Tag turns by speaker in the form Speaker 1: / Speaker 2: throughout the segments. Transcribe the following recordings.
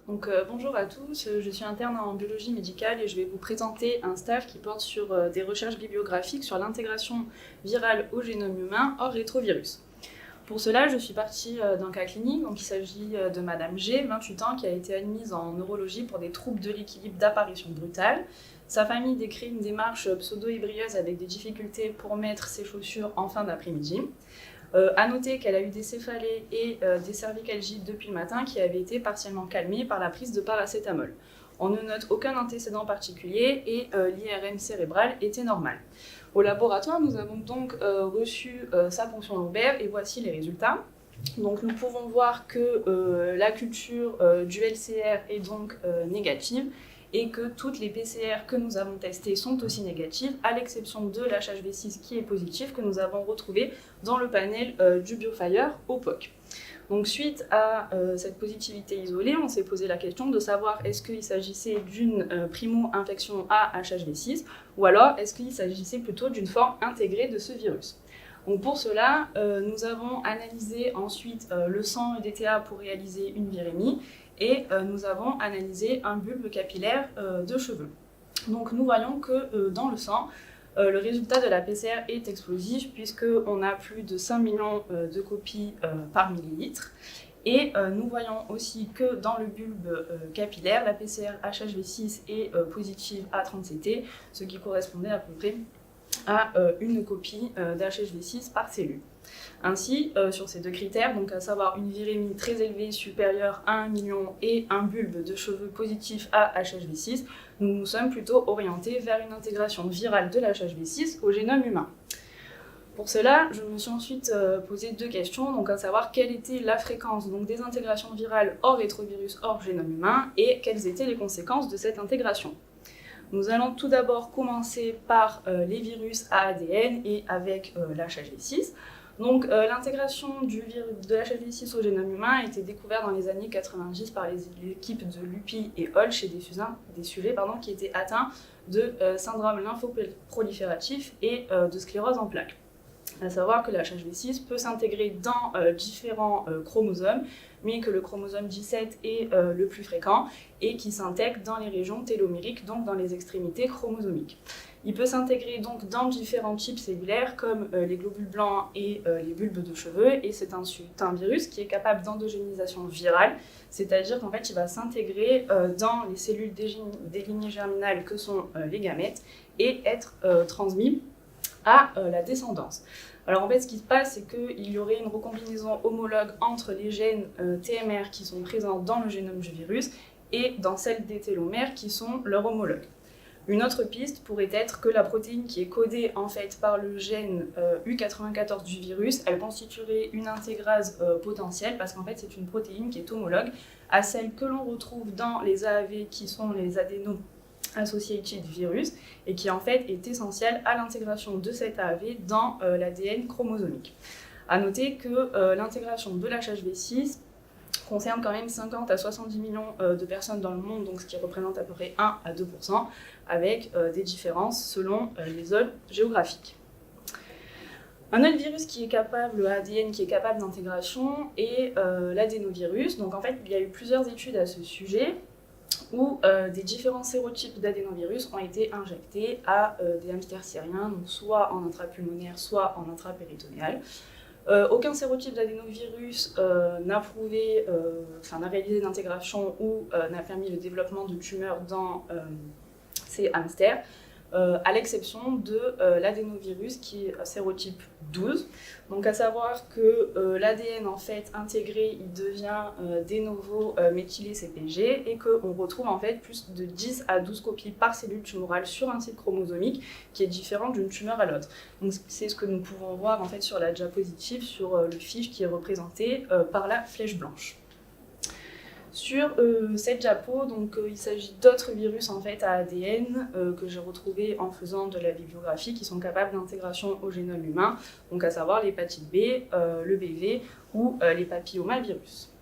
Speaker 1: Bonjour à tous, je suis interne en biologie médicale et je vais vous présenter un stage qui porte sur des recherches bibliographiques sur l'intégration virale au génome humain hors rétrovirus. Pour cela, je suis partie d'un cas clinique, donc il s'agit de Madame G, 28 ans, qui a été admise en neurologie pour des troubles de l'équilibre d'apparition brutale. Sa famille décrit une démarche pseudo-ébrieuse avec des difficultés pour mettre ses chaussures en fin d'après-midi. À noter qu'elle a eu des céphalées et des cervicalgies depuis le matin qui avaient été partiellement calmées par la prise de paracétamol. On ne note aucun antécédent particulier et l'IRM cérébral était normal. Au laboratoire, nous avons donc reçu sa ponction lobaire et voici les résultats. Donc nous pouvons voir que la culture du LCR est donc négative et que toutes les PCR que nous avons testées sont aussi négatives, à l'exception de l'HHV6 qui est positif, que nous avons retrouvé dans le panel du BioFire au POC. Donc suite à cette positivité isolée, on s'est posé la question de savoir est-ce qu'il s'agissait d'une primo-infection à HHV6 ou alors est-ce qu'il s'agissait plutôt d'une forme intégrée de ce virus. Donc pour cela, nous avons analysé ensuite le sang EDTA pour réaliser une virémie et nous avons analysé un bulbe capillaire de cheveux. Donc nous voyons que dans le sang, le résultat de la PCR est explosif puisqu'on a plus de 5 millions de copies par millilitre. Et nous voyons aussi que dans le bulbe capillaire, la PCR HHV6 est positive à 30 CT, ce qui correspondait à peu près à une copie d'HHV6 par cellule. Ainsi, sur ces deux critères, donc à savoir une virémie très élevée supérieure à 1 million et un bulbe de cheveux positif à HHV6, nous nous sommes plutôt orientés vers une intégration virale de l'HHV6 au génome humain. Pour cela, je me suis ensuite posé deux questions, donc à savoir quelle était la fréquence donc, des intégrations virales hors rétrovirus, hors génome humain, et quelles étaient les conséquences de cette intégration. Nous allons tout d'abord commencer par les virus à ADN et avec l'HHV6. Donc, l'intégration de l'HHV6 au génome humain a été découverte dans les années 90 par l'équipe de Lupi et Hall chez des sujets qui étaient atteints de syndrome lymphoprolifératif et de sclérose en plaques. À savoir que l'HHV6 peut s'intégrer dans différents chromosomes, mais que le chromosome 17 est le plus fréquent et qui s'intègre dans les régions télomériques, donc dans les extrémités chromosomiques. Il peut s'intégrer donc dans différents types cellulaires comme les globules blancs et les bulbes de cheveux, et c'est un virus qui est capable d'endogénisation virale, c'est-à-dire qu'en fait il va s'intégrer dans les cellules des lignées germinales que sont les gamètes et être transmis à la descendance. Alors en fait, ce qui se passe, c'est qu'il y aurait une recombinaison homologue entre les gènes TMR qui sont présents dans le génome du virus et dans celles des télomères qui sont leurs homologues. Une autre piste pourrait être que la protéine qui est codée en fait par le gène U94 du virus, elle constituerait une intégrase potentielle parce qu'en fait c'est une protéine qui est homologue à celle que l'on retrouve dans les AAV qui sont les adeno-associated virus et qui en fait est essentielle à l'intégration de cet AAV dans l'ADN chromosomique. A noter que l'intégration de l'HHV6 concerne quand même 50 à 70 millions de personnes dans le monde, donc ce qui représente à peu près 1 à 2%, avec des différences selon les zones géographiques. Un autre virus qui est capable, ADN qui est capable d'intégration est l'adénovirus. Donc en fait, il y a eu plusieurs études à ce sujet où des différents sérotypes d'adénovirus ont été injectés à des hamsters syriens, donc soit en intrapulmonaire, soit en intrapéritonéal. Aucun sérotype d'adénovirus n'a réalisé d'intégration ou n'a permis le développement de tumeurs dans ces hamsters, à l'exception de l'adénovirus qui est sérotype 12. Donc à savoir que l'ADN en fait intégré, il devient de novo méthylé CpG et qu'on retrouve en fait plus de 10 à 12 copies par cellule tumorale sur un site chromosomique qui est différent d'une tumeur à l'autre. Donc c'est ce que nous pouvons voir en fait sur la diapositive, sur le fiche qui est représenté par la flèche blanche. Sur cette diapo, il s'agit d'autres virus en fait, à ADN que j'ai retrouvés en faisant de la bibliographie qui sont capables d'intégration au génome humain, donc à savoir l'hépatite B, le BV ou les papillomavirus.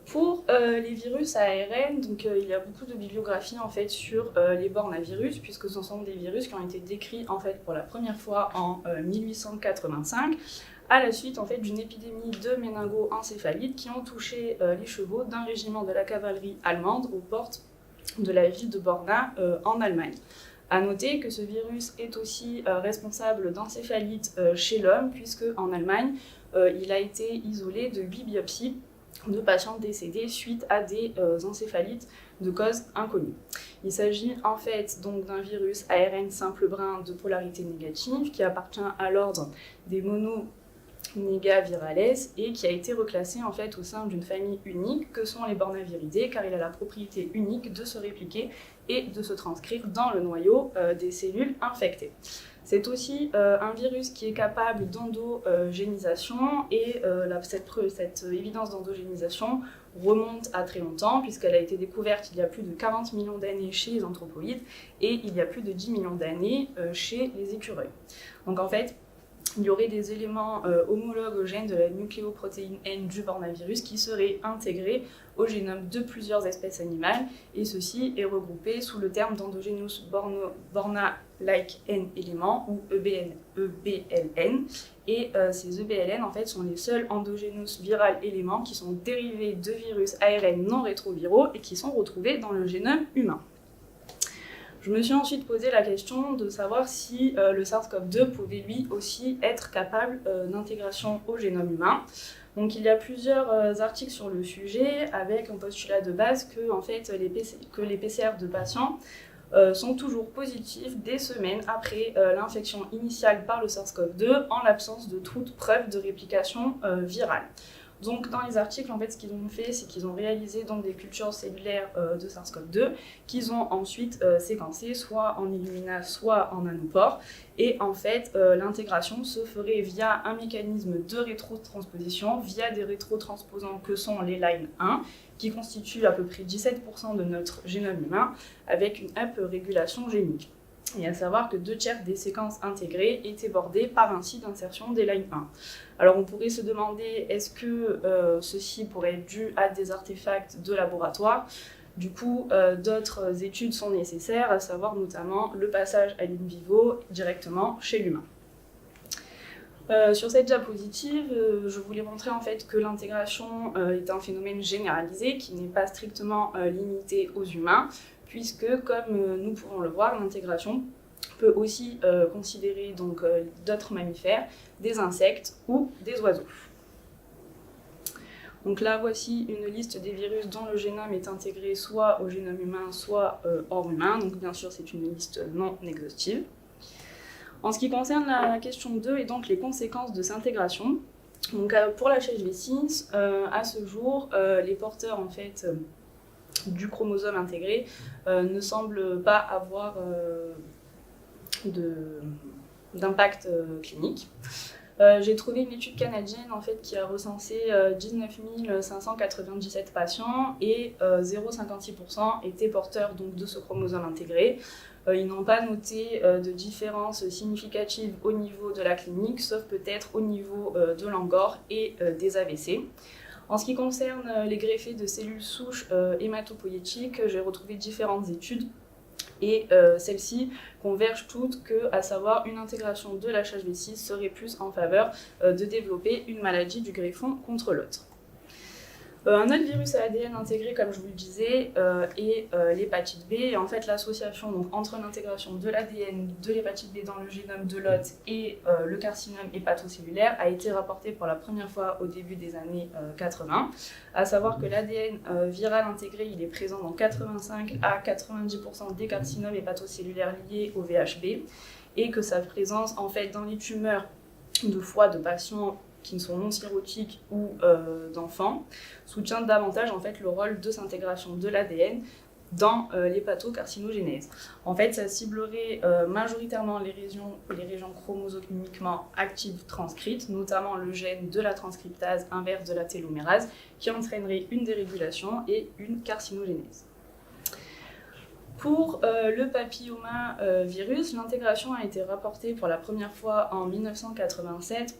Speaker 1: Pour les virus à ARN, il y a beaucoup de bibliographie en fait, sur les bornavirus, puisque ce sont des virus qui ont été décrits en fait, pour la première fois en 1885 à la suite en fait, d'une épidémie de méningo-encéphalite qui ont touché les chevaux d'un régiment de la cavalerie allemande aux portes de la ville de Borna en Allemagne. À noter que ce virus est aussi responsable d'encéphalite chez l'homme, puisque en Allemagne, il a été isolé de 8 biopsies de patients décédés suite à des encéphalites de cause inconnue. Il s'agit en fait donc d'un virus ARN simple brun de polarité négative qui appartient à l'ordre des mononégavirales et qui a été reclassé en fait au sein d'une famille unique que sont les Bornaviridés, car il a la propriété unique de se répliquer et de se transcrire dans le noyau des cellules infectées. C'est aussi un virus qui est capable d'endogénisation et cette évidence d'endogénisation remonte à très longtemps puisqu'elle a été découverte il y a plus de 40 millions d'années chez les anthropoïdes et il y a plus de 10 millions d'années chez les écureuils. Donc en fait, il y aurait des éléments homologues au gène de la nucléoprotéine N du bornavirus qui seraient intégrés au génome de plusieurs espèces animales, et ceci est regroupé sous le terme d'Endogenous Borna-like N éléments, ou EBLN. Et ces EBLN en fait, sont les seuls endogenous viral éléments qui sont dérivés de virus ARN non rétroviraux et qui sont retrouvés dans le génome humain. Je me suis ensuite posé la question de savoir si le SARS-CoV-2 pouvait lui aussi être capable d'intégration au génome humain. Donc il y a plusieurs articles sur le sujet avec un postulat de base que, en fait, les PCR de patients sont toujours positifs des semaines après l'infection initiale par le SARS-CoV-2 en l'absence de toute preuve de réplication virale. Donc dans les articles, en fait, ce qu'ils ont fait, c'est qu'ils ont réalisé donc, des cultures cellulaires de SARS-CoV-2 qu'ils ont ensuite séquencées, soit en Illumina, soit en nanopore. Et en fait, l'intégration se ferait via un mécanisme de rétrotransposition, via des rétrotransposants que sont les Line 1, qui constituent à peu près 17% de notre génome humain, avec une régulation génique. Et à savoir que 2/3 des séquences intégrées étaient bordées par un site d'insertion des Line 1. Alors on pourrait se demander, est-ce que ceci pourrait être dû à des artefacts de laboratoire ? Du coup, d'autres études sont nécessaires, à savoir notamment le passage à l'in vivo directement chez l'humain. Sur cette diapositive, je voulais montrer en fait que l'intégration est un phénomène généralisé qui n'est pas strictement limité aux humains, puisque, comme nous pouvons le voir, l'intégration peut aussi considérer donc d'autres mammifères, des insectes ou des oiseaux. Donc là, voici une liste des virus dont le génome est intégré soit au génome humain, soit hors humain. Donc bien sûr, c'est une liste non exhaustive. En ce qui concerne la question 2 et donc les conséquences de cette intégration, donc, pour la HHV6, à ce jour, les porteurs en fait, du chromosome intégré ne semblent pas avoir d'impact clinique. J'ai trouvé une étude canadienne en fait, qui a recensé 19 597 patients et 0,56% étaient porteurs donc, de ce chromosome intégré. Ils n'ont pas noté de différence significative au niveau de la clinique, sauf peut-être au niveau de l'angor et des AVC. En ce qui concerne les greffés de cellules souches hématopoïétiques, j'ai retrouvé différentes études et celles-ci convergent toutes à savoir une intégration de la HHV6 serait plus en faveur de développer une maladie du greffon contre l'autre. Un autre virus à ADN intégré, comme je vous le disais, est l'hépatite B. Et en fait, l'association donc, entre l'intégration de l'ADN de l'hépatite B dans le génome de l'hôte et le carcinome hépatocellulaire a été rapportée pour la première fois au début des années 80. À savoir que l'ADN viral intégré, il est présent dans 85 à 90% des carcinomes hépatocellulaires liés au VHB et que sa présence en fait, dans les tumeurs de foie de patients qui ne sont non cirrhotiques ou d'enfants, soutient davantage en fait, le rôle de cette intégration de l'ADN dans l'hépatocarcinogénèse. En fait, ça ciblerait majoritairement les régions chromosomiquement actives transcrites, notamment le gène de la transcriptase inverse de la télomérase, qui entraînerait une dérégulation et une carcinogénèse. Pour le papillomavirus, l'intégration a été rapportée pour la première fois en 1987.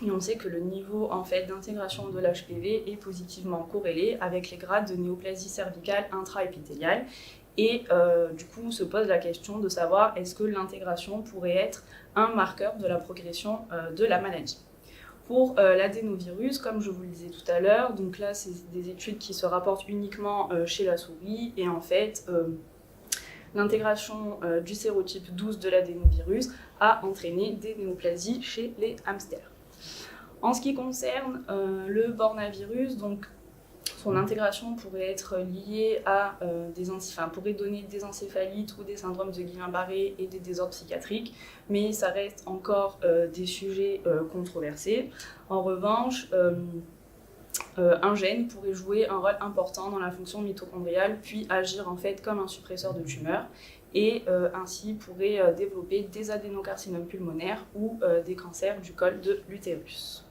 Speaker 1: Et on sait que le niveau en fait, d'intégration de l'HPV est positivement corrélé avec les grades de néoplasie cervicale intraépithéliale. Et du coup, on se pose la question de savoir est-ce que l'intégration pourrait être un marqueur de la progression de la maladie. Pour l'adénovirus, comme je vous le disais tout à l'heure, donc là c'est des études qui se rapportent uniquement chez la souris et en fait l'intégration du sérotype 12 de l'adénovirus a entraîné des néoplasies chez les hamsters. En ce qui concerne le bornavirus, donc son intégration pourrait être liée à pourrait donner des encéphalites ou des syndromes de Guillain-Barré et des désordres psychiatriques, mais ça reste encore des sujets controversés. En revanche, un gène pourrait jouer un rôle important dans la fonction mitochondriale, puis agir en fait comme un suppresseur de tumeur, et ainsi pourrait développer des adénocarcinomes pulmonaires ou des cancers du col de l'utérus.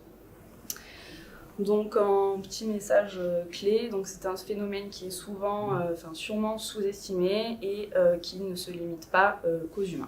Speaker 1: Donc un petit message clé, donc c'est un phénomène qui est sûrement sous-estimé et qui ne se limite pas qu'aux humains.